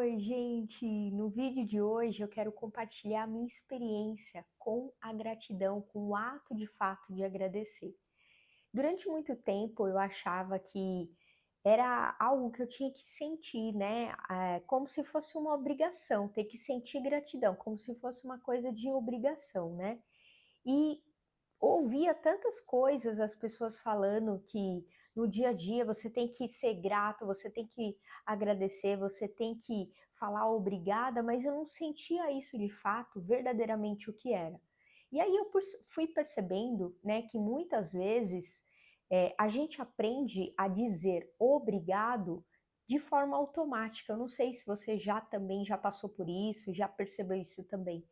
Oi, gente! No vídeo de hoje eu quero compartilhar a minha experiência com a gratidão, com o ato de fato de agradecer. Durante muito tempo eu achava que era algo que eu tinha que sentir, né? Como se fosse uma obrigação, ter que sentir gratidão, como se fosse uma coisa de obrigação, né? E ouvia tantas coisas, as pessoas falando que no dia a dia você tem que ser grato, você tem que agradecer, você tem que falar obrigada, mas eu não sentia isso de fato, verdadeiramente o que era. E aí eu fui percebendo, né, que muitas vezes a gente aprende a dizer obrigado de forma automática. Eu não sei se você já também já passou por isso, já percebeu isso também.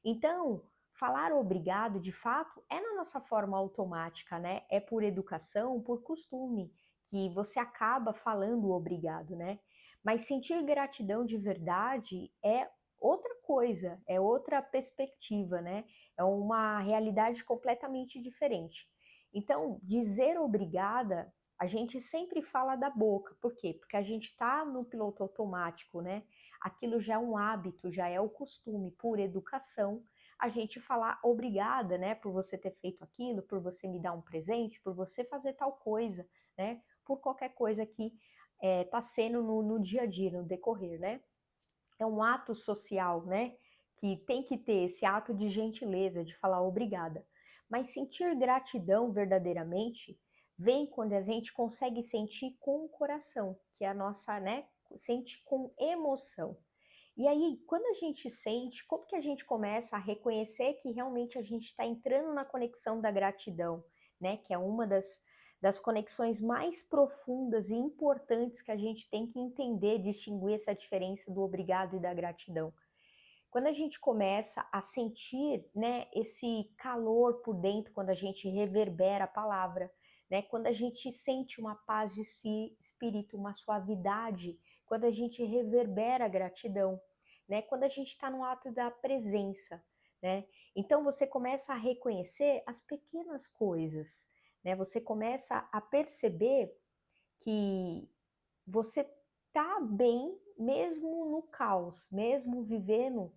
Então, falar obrigado, de fato, é na nossa forma automática, né? É por educação, por costume, que você acaba falando obrigado, né? Mas sentir gratidão de verdade é outra coisa, é outra perspectiva, né? É uma realidade completamente diferente. Então, dizer obrigada, a gente sempre fala da boca. Por quê? Porque a gente está no piloto automático, né? Aquilo já é um hábito, já é o costume, por educação a gente falar obrigada, né, por você ter feito aquilo, por você me dar um presente, por você fazer tal coisa, né, por qualquer coisa que tá sendo no dia a dia, no decorrer, né. É um ato social, né, que tem que ter esse ato de gentileza, de falar obrigada. Mas sentir gratidão verdadeiramente vem quando a gente consegue sentir com o coração, que é a nossa, né, sente com emoção. E aí, quando a gente sente, como que a gente começa a reconhecer que realmente a gente está entrando na conexão da gratidão, né? Que é uma das conexões mais profundas e importantes que a gente tem que entender, distinguir essa diferença do obrigado e da gratidão. Quando a gente começa a sentir, né, esse calor por dentro, quando a gente reverbera a palavra, né, quando a gente sente uma paz de espírito, uma suavidade, quando a gente reverbera a gratidão, né, quando a gente está no ato da presença, né, então você começa a reconhecer as pequenas coisas, né, você começa a perceber que você tá bem mesmo no caos, mesmo vivendo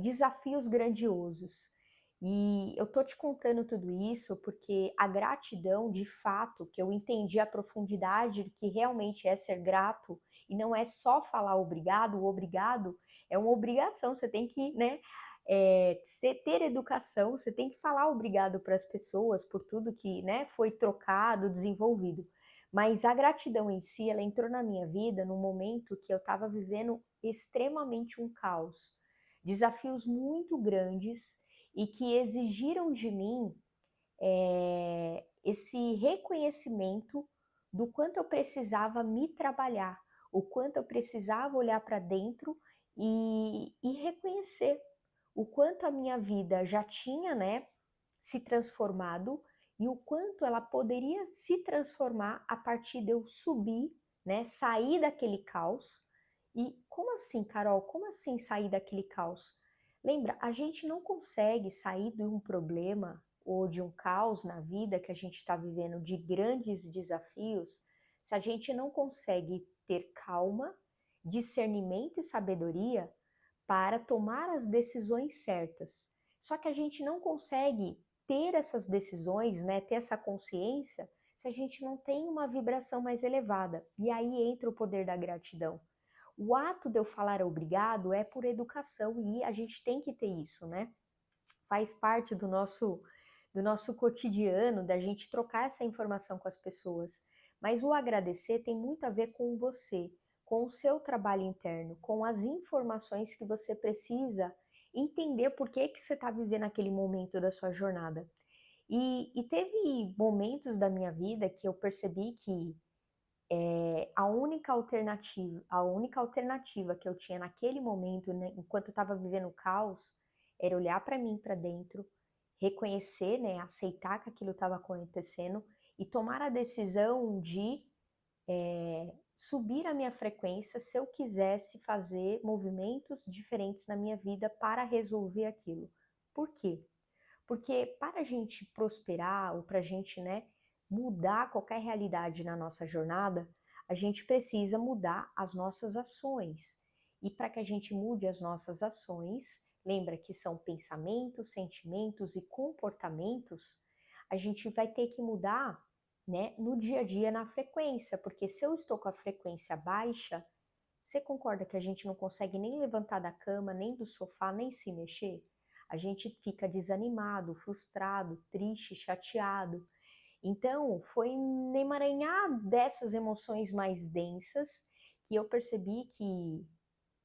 desafios grandiosos. E eu tô te contando tudo isso porque a gratidão, de fato, que eu entendi a profundidade do que realmente é ser grato, e não é só falar obrigado, o obrigado é uma obrigação, você tem que, né, ter educação, você tem que falar obrigado para as pessoas por tudo que, né, foi trocado, desenvolvido. Mas a gratidão em si, ela entrou na minha vida no momento que eu estava vivendo extremamente um caos, desafios muito grandes e que exigiram de mim esse reconhecimento do quanto eu precisava me trabalhar, o quanto eu precisava olhar para dentro e reconhecer o quanto a minha vida já tinha, né, se transformado e o quanto ela poderia se transformar a partir de eu subir, né, sair daquele caos. E como assim, Carol? Como assim sair daquele caos? Lembra, a gente não consegue sair de um problema ou de um caos na vida que a gente está vivendo de grandes desafios se a gente não consegue ter calma, discernimento e sabedoria para tomar as decisões certas. Só que a gente não consegue ter essas decisões, né, ter essa consciência, se a gente não tem uma vibração mais elevada. E aí entra o poder da gratidão. O ato de eu falar obrigado é por educação e a gente tem que ter isso, né? Faz parte do nosso cotidiano, da gente trocar essa informação com as pessoas. Mas o agradecer tem muito a ver com você, com o seu trabalho interno, com as informações que você precisa entender por que que você está vivendo aquele momento da sua jornada. E teve momentos da minha vida que eu percebi que a única alternativa que eu tinha naquele momento, né, enquanto eu estava vivendo o caos, era olhar para mim, para dentro, reconhecer, né, aceitar que aquilo estava acontecendo e tomar a decisão de subir a minha frequência se eu quisesse fazer movimentos diferentes na minha vida para resolver aquilo. Por quê? Porque para a gente prosperar ou para a gente, né, mudar qualquer realidade na nossa jornada, a gente precisa mudar as nossas ações. E para que a gente mude as nossas ações, lembra que são pensamentos, sentimentos e comportamentos, a gente vai ter que mudar, né, no dia a dia na frequência, porque se eu estou com a frequência baixa, você concorda que a gente não consegue nem levantar da cama, nem do sofá, nem se mexer? A gente fica desanimado, frustrado, triste, chateado. Então, foi um emaranhar dessas emoções mais densas que eu percebi que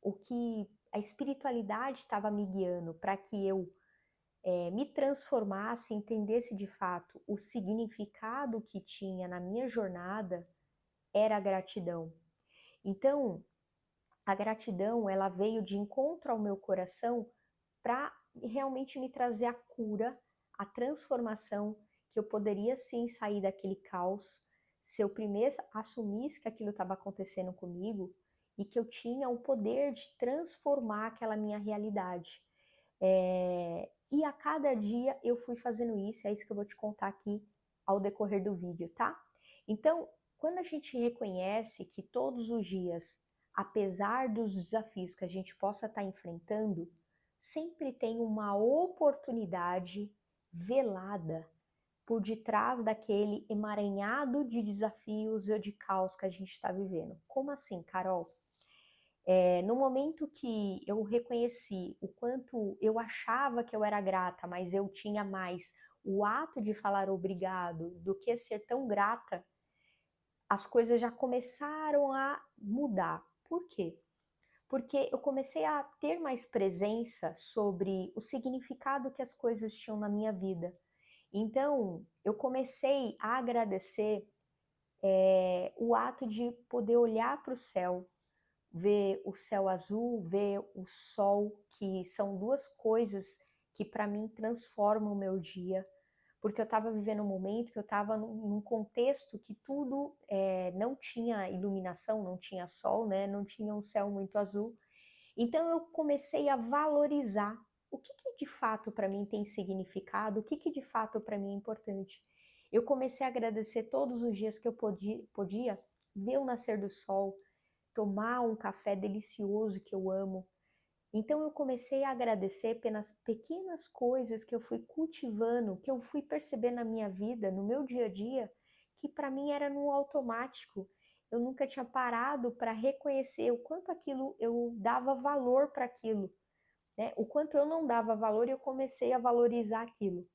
o que a espiritualidade estava me guiando para que eu me transformasse, entendesse de fato o significado que tinha na minha jornada, era a gratidão. Então, a gratidão, ela veio de encontro ao meu coração para realmente me trazer a cura, a transformação, que eu poderia sim sair daquele caos, se eu primeiro assumisse que aquilo estava acontecendo comigo e que eu tinha o poder de transformar aquela minha realidade. E a cada dia eu fui fazendo isso, é isso que eu vou te contar aqui ao decorrer do vídeo, tá? Então, quando a gente reconhece que todos os dias, apesar dos desafios que a gente possa estar enfrentando, sempre tem uma oportunidade velada por detrás daquele emaranhado de desafios ou de caos que a gente está vivendo. Como assim, Carol? No momento que eu reconheci o quanto eu achava que eu era grata, mas eu tinha mais o ato de falar obrigado do que ser tão grata, as coisas já começaram a mudar. Por quê? Porque eu comecei a ter mais presença sobre o significado que as coisas tinham na minha vida. Então, eu comecei a agradecer o ato de poder olhar para o céu, ver o céu azul, ver o sol, que são duas coisas que para mim transformam o meu dia, porque eu estava vivendo um momento que eu estava num contexto que tudo não tinha iluminação, não tinha sol, né? Não tinha um céu muito azul. Então eu comecei a valorizar o que, que de fato para mim tem significado, o que, que de fato para mim é importante. Eu comecei a agradecer todos os dias que eu podia ver o nascer do sol, tomar um café delicioso que eu amo. Então eu comecei a agradecer pelas pequenas coisas que eu fui cultivando, que eu fui percebendo na minha vida, no meu dia a dia, que para mim era no automático. Eu nunca tinha parado para reconhecer o quanto aquilo eu dava valor para aquilo, né? O quanto eu não dava valor e eu comecei a valorizar aquilo.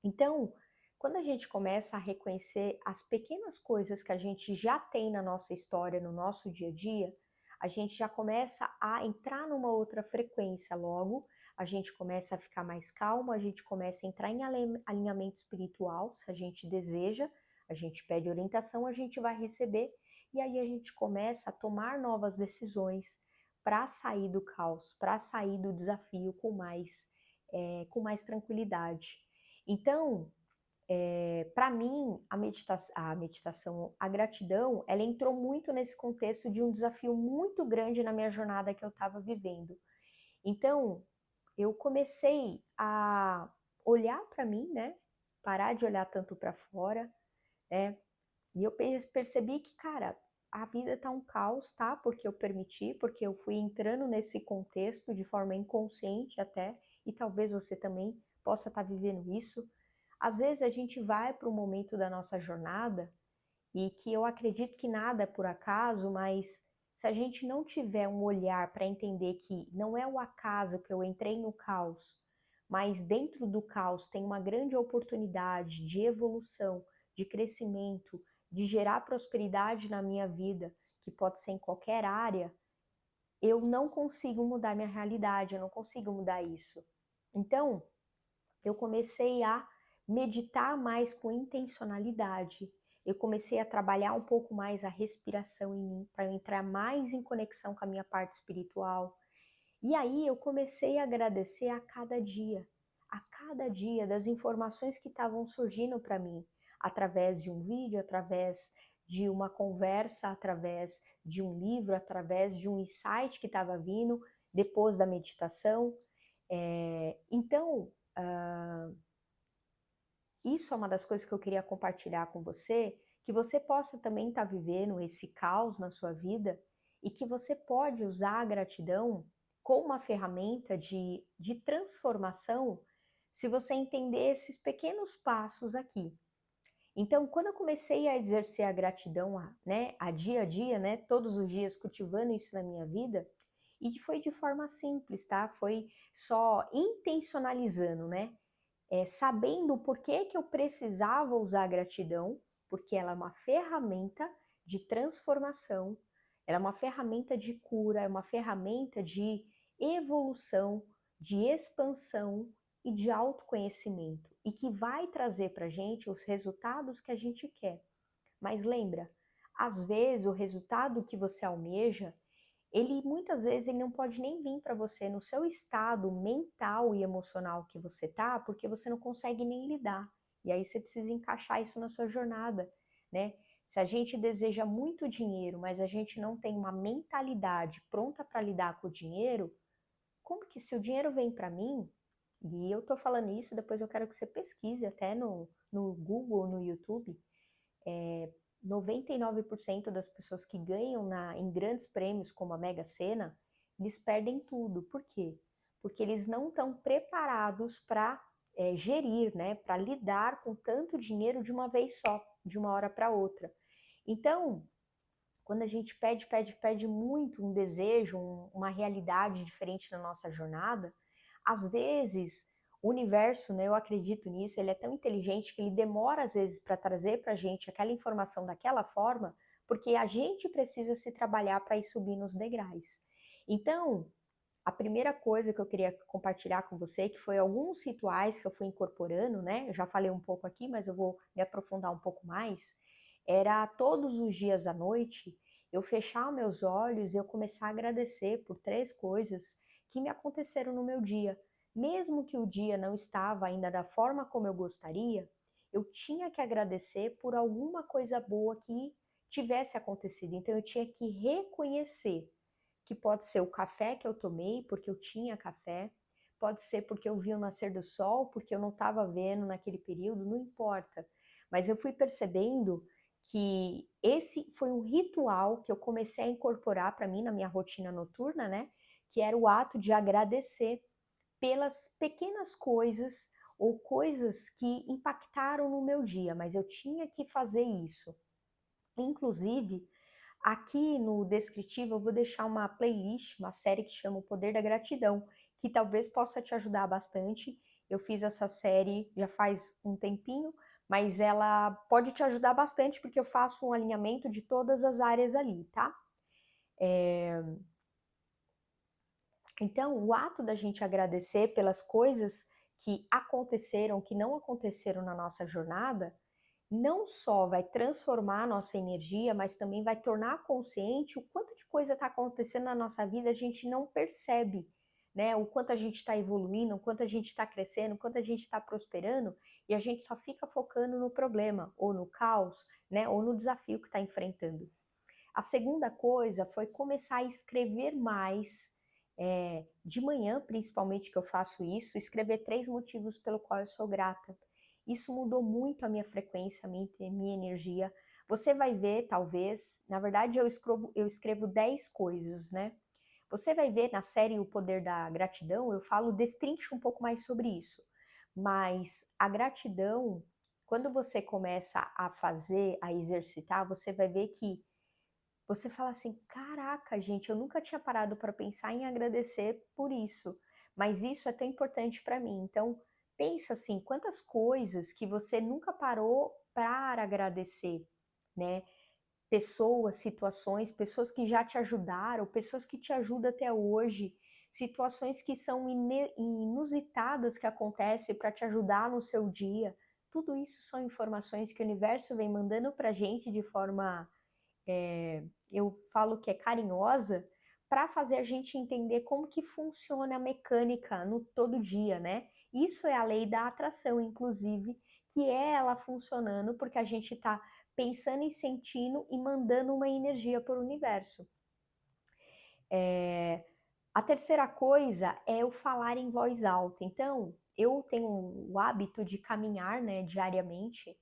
Então, quando a gente começa a reconhecer as pequenas coisas que a gente já tem na nossa história, no nosso dia a dia, a gente já começa a entrar numa outra frequência logo, a gente começa a ficar mais calmo, a gente começa a entrar em alinhamento espiritual, se a gente deseja, a gente pede orientação, a gente vai receber, e aí a gente começa a tomar novas decisões para sair do caos, para sair do desafio com mais tranquilidade. Então, para mim, a gratidão, ela entrou muito nesse contexto de um desafio muito grande na minha jornada que eu estava vivendo. Então, eu comecei a olhar para mim, né? Parar de olhar tanto para fora, né? E eu percebi que, cara, a vida tá um caos, tá? Porque eu permiti, porque eu fui entrando nesse contexto de forma inconsciente até, e talvez você também possa estar vivendo isso. Às vezes a gente vai para um momento da nossa jornada e que eu acredito que nada é por acaso, mas se a gente não tiver um olhar para entender que não é o acaso que eu entrei no caos, mas dentro do caos tem uma grande oportunidade de evolução, de crescimento, de gerar prosperidade na minha vida, que pode ser em qualquer área, eu não consigo mudar minha realidade, eu não consigo mudar isso. Então, eu comecei a meditar mais com intencionalidade. Eu comecei a trabalhar um pouco mais a respiração em mim, para eu entrar mais em conexão com a minha parte espiritual. E aí eu comecei a agradecer a cada dia das informações que estavam surgindo para mim, através de um vídeo, através de uma conversa, através de um livro, através de um insight que estava vindo depois da meditação. Então, isso é uma das coisas que eu queria compartilhar com você, que você possa também estar vivendo esse caos na sua vida e que você pode usar a gratidão como uma ferramenta de transformação se você entender esses pequenos passos aqui. Então, quando eu comecei a exercer a gratidão, a dia, né, todos os dias cultivando isso na minha vida, e foi de forma simples, tá? Foi só intencionalizando, né? Sabendo por que que eu precisava usar a gratidão, porque ela é uma ferramenta de transformação, ela é uma ferramenta de cura, é uma ferramenta de evolução, de expansão e de autoconhecimento, e que vai trazer para a gente os resultados que a gente quer. Mas lembra, às vezes o resultado que você almeja, ele muitas vezes ele não pode nem vir para você no seu estado mental e emocional que você tá, porque você não consegue nem lidar. E aí você precisa encaixar isso na sua jornada, né? Se a gente deseja muito dinheiro, mas a gente não tem uma mentalidade pronta para lidar com o dinheiro, como que se o dinheiro vem para mim, e eu tô falando isso, depois eu quero que você pesquise até no Google, no YouTube, 99% das pessoas que ganham em grandes prêmios como a Mega Sena, eles perdem tudo. Por quê? Porque eles não estão preparados para gerir, né, para lidar com tanto dinheiro de uma vez só, de uma hora para outra. Então, quando a gente pede muito um desejo, uma realidade diferente na nossa jornada, às vezes o universo, né, eu acredito nisso, ele é tão inteligente que ele demora às vezes para trazer para a gente aquela informação daquela forma, porque a gente precisa se trabalhar para ir subir nos degraus. Então, a primeira coisa que eu queria compartilhar com você, que foi alguns rituais que eu fui incorporando, né? Eu já falei um pouco aqui, mas eu vou me aprofundar um pouco mais. Era todos os dias à noite eu fechar meus olhos e eu começar a agradecer por 3 coisas que me aconteceram no meu dia. Mesmo que o dia não estava ainda da forma como eu gostaria, eu tinha que agradecer por alguma coisa boa que tivesse acontecido. Então eu tinha que reconhecer que pode ser o café que eu tomei, porque eu tinha café, pode ser porque eu vi o nascer do sol, porque eu não estava vendo naquele período, não importa. Mas eu fui percebendo que esse foi um ritual que eu comecei a incorporar para mim na minha rotina noturna, né? Que era o ato de agradecer pelas pequenas coisas ou coisas que impactaram no meu dia, mas eu tinha que fazer isso. Inclusive, aqui no descritivo eu vou deixar uma playlist, uma série que chama O Poder da Gratidão, que talvez possa te ajudar bastante. Eu fiz essa série já faz um tempinho, mas ela pode te ajudar bastante porque eu faço um alinhamento de todas as áreas ali, tá? Então, o ato da gente agradecer pelas coisas que aconteceram, que não aconteceram na nossa jornada, não só vai transformar a nossa energia, mas também vai tornar consciente o quanto de coisa está acontecendo na nossa vida, a gente não percebe, né? O quanto a gente está evoluindo, o quanto a gente está crescendo, o quanto a gente está prosperando, e a gente só fica focando no problema, ou no caos, né? Ou no desafio que está enfrentando. A segunda coisa foi começar a escrever mais, de manhã, principalmente que eu faço isso, escrever 3 motivos pelo qual eu sou grata. Isso mudou muito a minha frequência, a minha energia. Você vai ver, talvez, na verdade eu escrevo 10 coisas, né? Você vai ver na série O Poder da Gratidão, eu falo, destrincho um pouco mais sobre isso. Mas a gratidão, quando você começa a fazer, a exercitar, você vai ver que você fala assim: caraca, gente, eu nunca tinha parado para pensar em agradecer por isso, mas isso é tão importante para mim. Então, pensa assim, quantas coisas que você nunca parou para agradecer, né? Pessoas, situações, pessoas que já te ajudaram, pessoas que te ajudam até hoje, situações que são inusitadas que acontecem para te ajudar no seu dia. Tudo isso são informações que o universo vem mandando para gente de forma, eu falo que é carinhosa, para fazer a gente entender como que funciona a mecânica no todo dia, né? Isso é a lei da atração, inclusive, que é ela funcionando porque a gente está pensando e sentindo e mandando uma energia para o universo. A terceira coisa é o falar em voz alta. Então, eu tenho o hábito de caminhar, né, diariamente.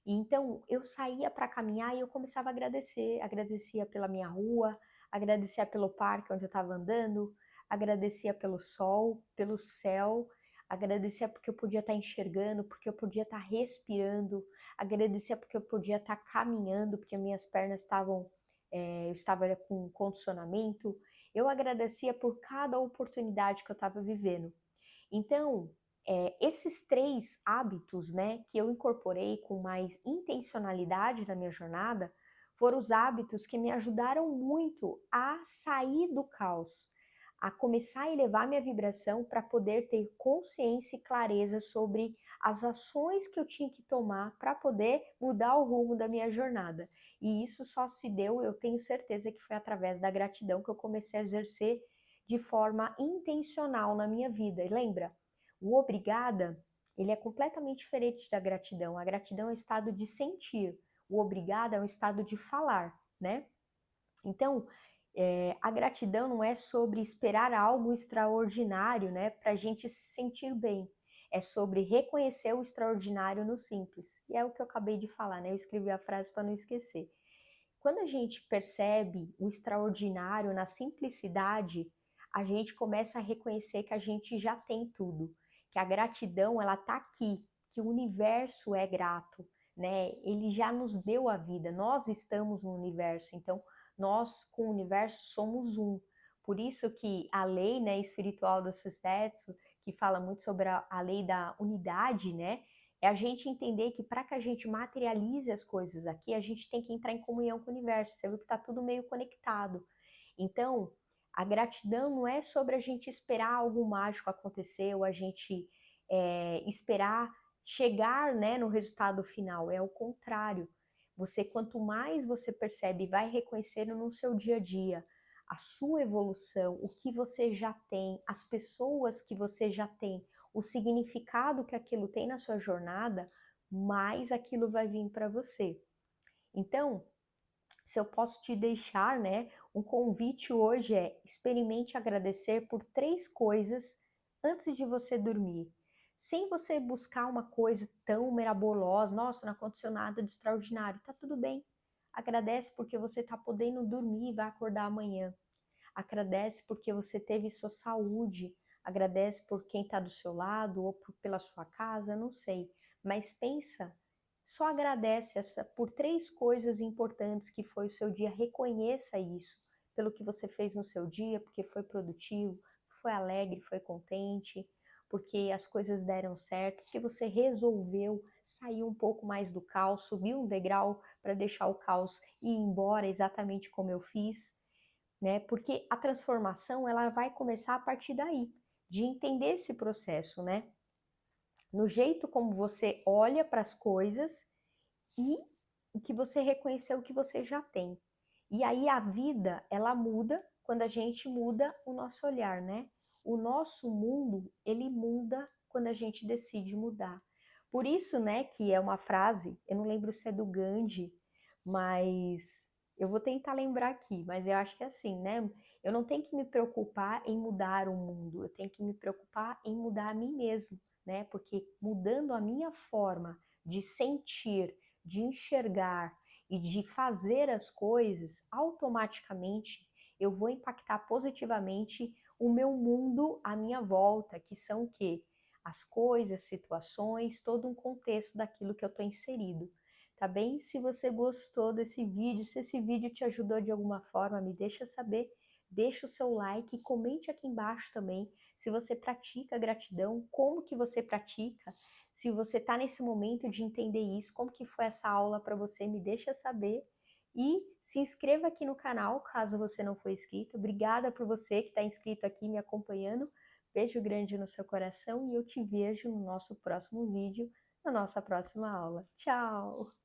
Então, eu saía para caminhar e eu começava a agradecer, agradecia pela minha rua, agradecia pelo parque onde eu estava andando, agradecia pelo sol, pelo céu, agradecia porque eu podia estar enxergando, porque eu podia estar respirando, agradecia porque eu podia estar caminhando, porque minhas pernas estavam, eu estava com condicionamento, eu agradecia por cada oportunidade que eu estava vivendo. Então, esses 3 hábitos, né, que eu incorporei com mais intencionalidade na minha jornada, foram os hábitos que me ajudaram muito a sair do caos, a começar a elevar minha vibração para poder ter consciência e clareza sobre as ações que eu tinha que tomar para poder mudar o rumo da minha jornada. E isso só se deu, eu tenho certeza que foi através da gratidão que eu comecei a exercer de forma intencional na minha vida. E lembra, o obrigada, ele é completamente diferente da gratidão. A gratidão é um estado de sentir, o obrigada é um estado de falar, né? Então, a gratidão não é sobre esperar algo extraordinário, né, para a gente se sentir bem. É sobre reconhecer o extraordinário no simples. E é o que eu acabei de falar, né? Eu escrevi a frase para não esquecer. Quando a gente percebe o extraordinário na simplicidade, a gente começa a reconhecer que a gente já tem tudo, que a gratidão ela tá aqui, que o universo é grato, né? Ele já nos deu a vida, nós estamos no universo, então nós com o universo somos um. Por isso que a lei, né, espiritual do sucesso, que fala muito sobre a lei da unidade, né? É a gente entender que para que a gente materialize as coisas aqui, a gente tem que entrar em comunhão com o universo. Você viu que está tudo meio conectado. Então, a gratidão não é sobre a gente esperar algo mágico acontecer ou a gente esperar chegar, né, no resultado final. É o contrário. Você, quanto mais você percebe e vai reconhecendo no seu dia a dia a sua evolução, o que você já tem, as pessoas que você já tem, o significado que aquilo tem na sua jornada, mais aquilo vai vir para você. Então, se eu posso te deixar, né, um convite hoje é experimente agradecer por 3 coisas antes de você dormir. Sem você buscar uma coisa tão mirabolosa, nossa, não aconteceu nada de extraordinário, tá tudo bem. Agradece porque você está podendo dormir e vai acordar amanhã. Agradece porque você teve sua saúde, agradece por quem está do seu lado ou pela sua casa, não sei. Mas pensa, só agradece por 3 coisas importantes que foi o seu dia, reconheça isso, pelo que você fez no seu dia, porque foi produtivo, foi alegre, foi contente, porque as coisas deram certo, porque você resolveu sair um pouco mais do caos, subir um degrau para deixar o caos ir embora exatamente como eu fiz, né? Porque a transformação ela vai começar a partir daí, de entender esse processo, né? No jeito como você olha para as coisas e o que você reconheceu que você já tem. E aí a vida, ela muda quando a gente muda o nosso olhar, né? O nosso mundo, ele muda quando a gente decide mudar. Por isso, né, que é uma frase, eu não lembro se é do Gandhi, mas eu vou tentar lembrar aqui, mas eu acho que é assim, né? Eu não tenho que me preocupar em mudar o mundo, eu tenho que me preocupar em mudar a mim mesmo, né? Porque mudando a minha forma de sentir, de enxergar e de fazer as coisas, automaticamente eu vou impactar positivamente o meu mundo à minha volta, que são o quê? As coisas, situações, todo um contexto daquilo que eu estou inserido. Tá bem? Se você gostou desse vídeo, se esse vídeo te ajudou de alguma forma, me deixa saber. Deixa o seu like e comente aqui embaixo também se você pratica gratidão, como que você pratica, se você está nesse momento de entender isso, como que foi essa aula para você, me deixa saber. E se inscreva aqui no canal, caso você não for inscrito. Obrigada por você que está inscrito aqui me acompanhando. Beijo grande no seu coração e eu te vejo no nosso próximo vídeo, na nossa próxima aula. Tchau!